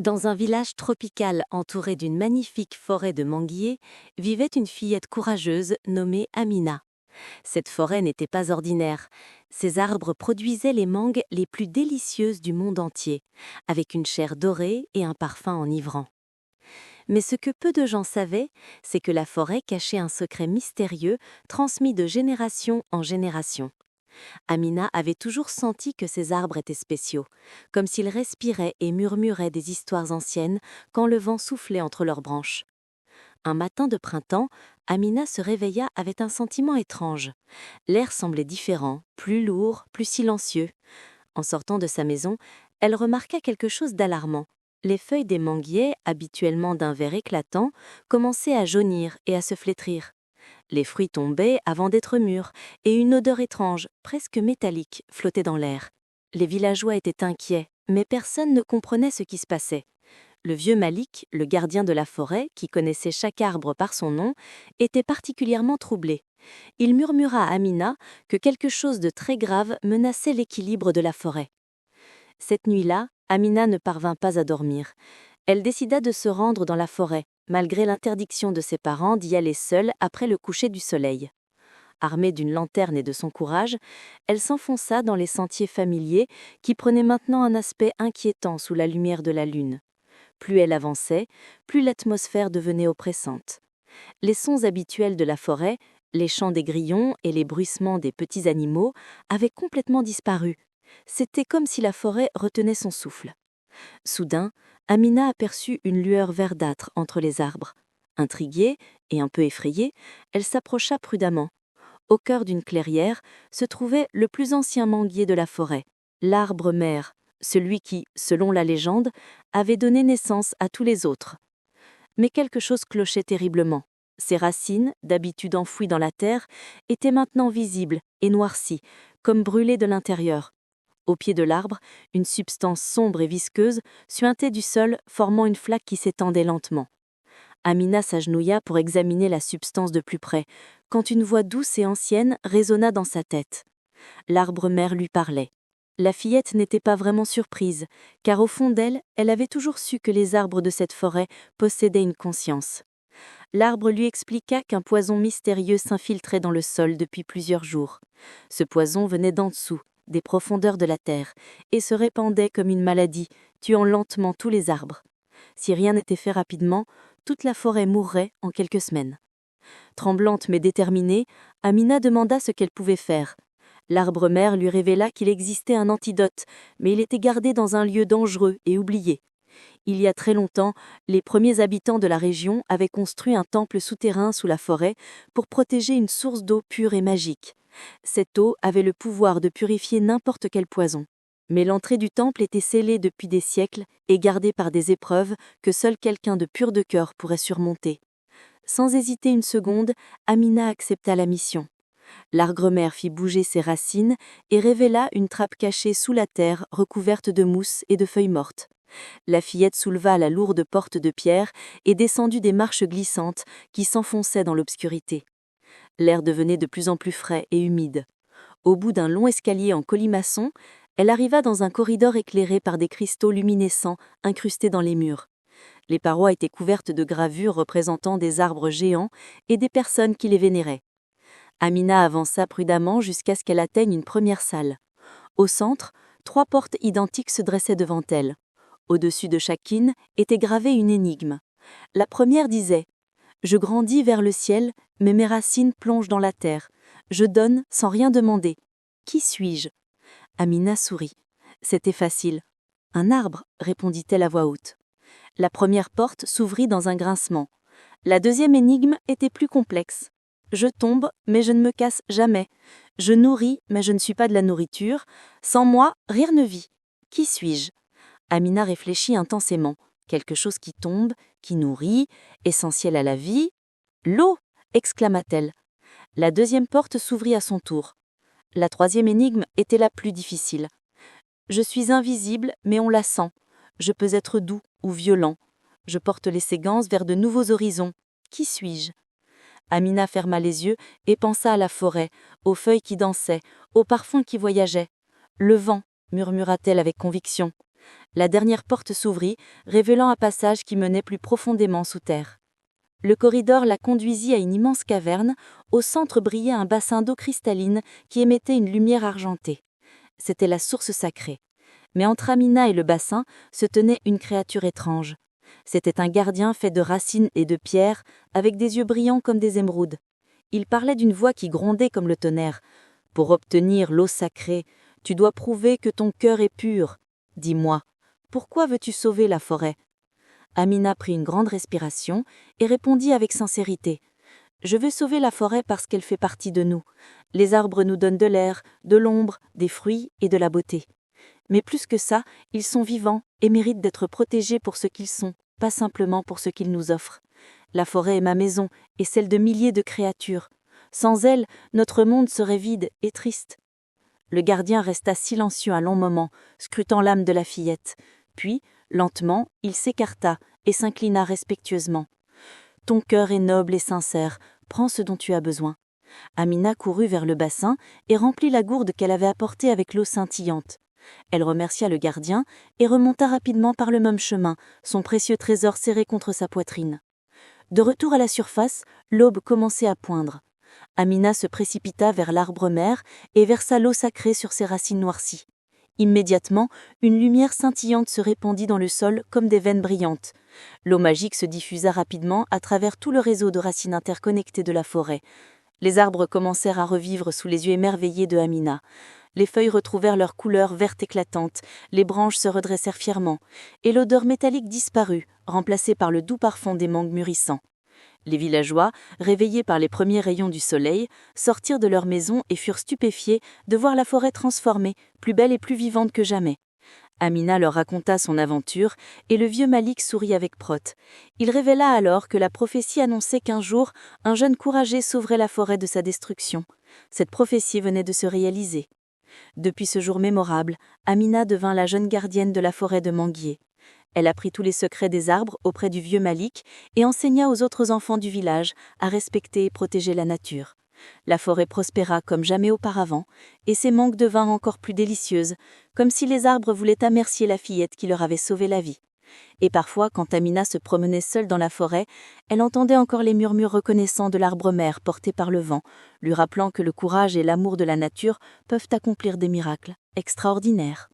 Dans un village tropical entouré d'une magnifique forêt de manguiers, vivait une fillette courageuse nommée Amina. Cette forêt n'était pas ordinaire. Ces arbres produisaient les mangues les plus délicieuses du monde entier, avec une chair dorée et un parfum enivrant. Mais ce que peu de gens savaient, c'est que la forêt cachait un secret mystérieux transmis de génération en génération. Amina avait toujours senti que ces arbres étaient spéciaux, comme s'ils respiraient et murmuraient des histoires anciennes quand le vent soufflait entre leurs branches. Un matin de printemps, Amina se réveilla avec un sentiment étrange. L'air semblait différent, plus lourd, plus silencieux. En sortant de sa maison, elle remarqua quelque chose d'alarmant. Les feuilles des manguiers, habituellement d'un vert éclatant, commençaient à jaunir et à se flétrir. Les fruits tombaient avant d'être mûrs, et une odeur étrange, presque métallique, flottait dans l'air. Les villageois étaient inquiets, mais personne ne comprenait ce qui se passait. Le vieux Malik, le gardien de la forêt, qui connaissait chaque arbre par son nom, était particulièrement troublé. Il murmura à Amina que quelque chose de très grave menaçait l'équilibre de la forêt. Cette nuit-là, Amina ne parvint pas à dormir. Elle décida de se rendre dans la forêt, malgré l'interdiction de ses parents d'y aller seule après le coucher du soleil. Armée d'une lanterne et de son courage, elle s'enfonça dans les sentiers familiers qui prenaient maintenant un aspect inquiétant sous la lumière de la lune. Plus elle avançait, plus l'atmosphère devenait oppressante. Les sons habituels de la forêt, les chants des grillons et les bruissements des petits animaux avaient complètement disparu. C'était comme si la forêt retenait son souffle. Soudain, Amina aperçut une lueur verdâtre entre les arbres. Intriguée et un peu effrayée, elle s'approcha prudemment. Au cœur d'une clairière se trouvait le plus ancien manguier de la forêt, l'arbre mère, celui qui, selon la légende, avait donné naissance à tous les autres. Mais quelque chose clochait terriblement. Ses racines, d'habitude enfouies dans la terre, étaient maintenant visibles et noircies, comme brûlées de l'intérieur. Au pied de l'arbre, une substance sombre et visqueuse suintait du sol, formant une flaque qui s'étendait lentement. Amina s'agenouilla pour examiner la substance de plus près, quand une voix douce et ancienne résonna dans sa tête. L'arbre-mère lui parlait. La fillette n'était pas vraiment surprise, car au fond d'elle, elle avait toujours su que les arbres de cette forêt possédaient une conscience. L'arbre lui expliqua qu'un poison mystérieux s'infiltrait dans le sol depuis plusieurs jours. Ce poison venait d'en dessous, des profondeurs de la terre, et se répandait comme une maladie, tuant lentement tous les arbres. Si rien n'était fait rapidement, toute la forêt mourrait en quelques semaines. Tremblante mais déterminée, Amina demanda ce qu'elle pouvait faire. L'arbre-mère lui révéla qu'il existait un antidote, mais il était gardé dans un lieu dangereux et oublié. Il y a très longtemps, les premiers habitants de la région avaient construit un temple souterrain sous la forêt pour protéger une source d'eau pure et magique. Cette eau avait le pouvoir de purifier n'importe quel poison. Mais l'entrée du temple était scellée depuis des siècles et gardée par des épreuves que seul quelqu'un de pur de cœur pourrait surmonter. Sans hésiter une seconde, Amina accepta la mission. L'arbre-mère fit bouger ses racines et révéla une trappe cachée sous la terre recouverte de mousse et de feuilles mortes. La fillette souleva la lourde porte de pierre et descendit des marches glissantes qui s'enfonçaient dans l'obscurité. L'air devenait de plus en plus frais et humide. Au bout d'un long escalier en colimaçon, elle arriva dans un corridor éclairé par des cristaux luminescents incrustés dans les murs. Les parois étaient couvertes de gravures représentant des arbres géants et des personnes qui les vénéraient. Amina avança prudemment jusqu'à ce qu'elle atteigne une première salle. Au centre, 3 portes identiques se dressaient devant elle. Au-dessus de chacune était gravée une énigme. La première disait « Je grandis vers le ciel, mais mes racines plongent dans la terre. Je donne sans rien demander. Qui suis-je » Amina sourit. C'était facile. « Un arbre », répondit-elle à voix haute. La première porte s'ouvrit dans un grincement. La deuxième énigme était plus complexe. « Je tombe, mais je ne me casse jamais. Je nourris, mais je ne suis pas de la nourriture. Sans moi, rien ne vit. Qui suis-je » Amina réfléchit intensément. Quelque chose qui tombe, qui nourrit, essentiel à la vie. « L'eau !» exclama-t-elle. La deuxième porte s'ouvrit à son tour. La troisième énigme était la plus difficile. « Je suis invisible, mais on la sent. Je peux être doux ou violent. Je porte les ségances vers de nouveaux horizons. Qui suis-je » Amina ferma les yeux et pensa à la forêt, aux feuilles qui dansaient, aux parfums qui voyageaient. « Le vent !» murmura-t-elle avec conviction. La dernière porte s'ouvrit, révélant un passage qui menait plus profondément sous terre. Le corridor la conduisit à une immense caverne. Au centre brillait un bassin d'eau cristalline qui émettait une lumière argentée. C'était la source sacrée. Mais entre Amina et le bassin se tenait une créature étrange. C'était un gardien fait de racines et de pierres, avec des yeux brillants comme des émeraudes. Il parlait d'une voix qui grondait comme le tonnerre. « Pour obtenir l'eau sacrée, tu dois prouver que ton cœur est pur. Dis-moi, pourquoi veux-tu sauver la forêt ?» Amina prit une grande respiration et répondit avec sincérité. « Je veux sauver la forêt parce qu'elle fait partie de nous. Les arbres nous donnent de l'air, de l'ombre, des fruits et de la beauté. Mais plus que ça, ils sont vivants et méritent d'être protégés pour ce qu'ils sont, pas simplement pour ce qu'ils nous offrent. La forêt est ma maison et celle de milliers de créatures. Sans elle, notre monde serait vide et triste. » Le gardien resta silencieux un long moment, scrutant l'âme de la fillette. Puis, lentement, il s'écarta et s'inclina respectueusement. « Ton cœur est noble et sincère, prends ce dont tu as besoin. » Amina courut vers le bassin et remplit la gourde qu'elle avait apportée avec l'eau scintillante. Elle remercia le gardien et remonta rapidement par le même chemin, son précieux trésor serré contre sa poitrine. De retour à la surface, l'aube commençait à poindre. Amina se précipita vers l'arbre-mère et versa l'eau sacrée sur ses racines noircies. Immédiatement, une lumière scintillante se répandit dans le sol comme des veines brillantes. L'eau magique se diffusa rapidement à travers tout le réseau de racines interconnectées de la forêt. Les arbres commencèrent à revivre sous les yeux émerveillés de Amina. Les feuilles retrouvèrent leur couleur verte éclatante, les branches se redressèrent fièrement, et l'odeur métallique disparut, remplacée par le doux parfum des mangues mûrissants. Les villageois, réveillés par les premiers rayons du soleil, sortirent de leur maison et furent stupéfiés de voir la forêt transformée, plus belle et plus vivante que jamais. Amina leur raconta son aventure et le vieux Malik sourit avec Prot. Il révéla alors que la prophétie annonçait qu'un jour, un jeune courageux sauverait la forêt de sa destruction. Cette prophétie venait de se réaliser. Depuis ce jour mémorable, Amina devint la jeune gardienne de la forêt de Manguier. Elle apprit tous les secrets des arbres auprès du vieux Malik et enseigna aux autres enfants du village à respecter et protéger la nature. La forêt prospéra comme jamais auparavant, et ses mangues devinrent encore plus délicieuses, comme si les arbres voulaient remercier la fillette qui leur avait sauvé la vie. Et parfois, quand Amina se promenait seule dans la forêt, elle entendait encore les murmures reconnaissants de l'arbre-mère porté par le vent, lui rappelant que le courage et l'amour de la nature peuvent accomplir des miracles extraordinaires.